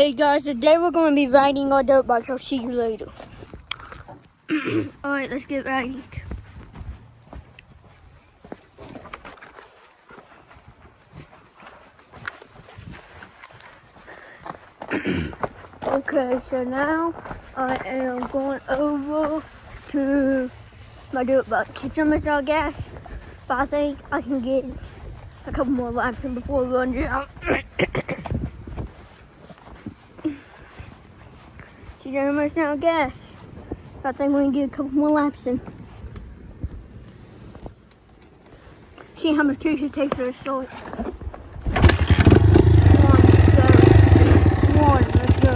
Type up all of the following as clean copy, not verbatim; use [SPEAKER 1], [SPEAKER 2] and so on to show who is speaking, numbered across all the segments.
[SPEAKER 1] Hey guys, today we're going to be riding our dirt bikes. I'll see you later. Alright, let's get riding. Okay, so now I am going over to my dirt bike. It's almost out of gas, but I think I can get a couple more laps in before it runs out. She's almost out of gas. I think we can get a couple more laps in. See how much juice it takes to start. One, let's go.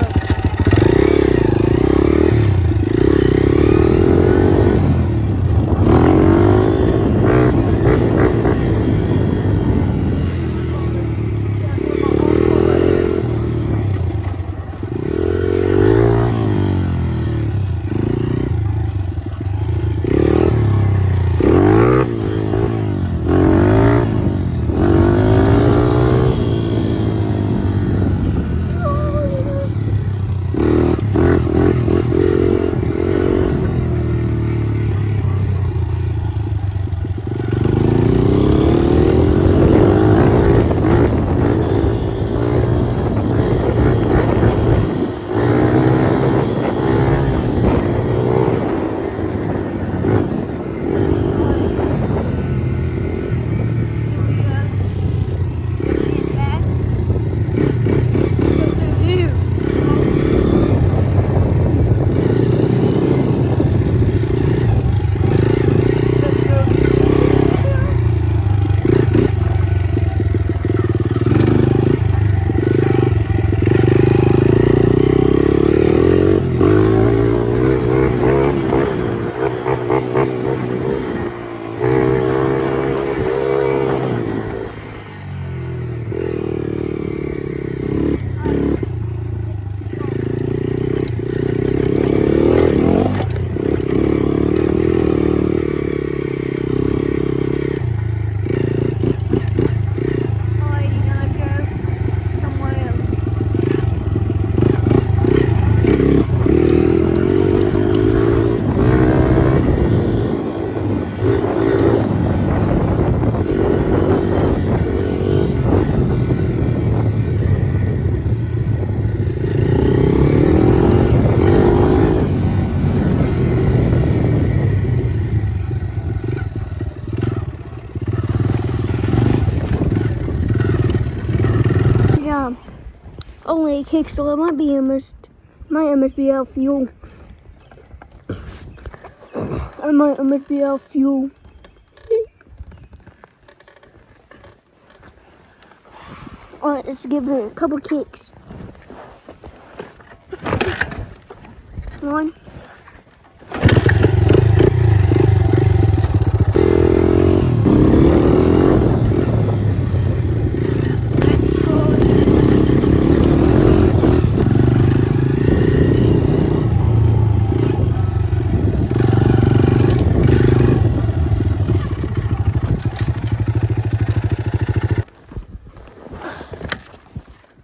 [SPEAKER 1] Only a kickstart might almost be out of fuel. I might almost be out of fuel. Alright, let's give it a couple kicks. One.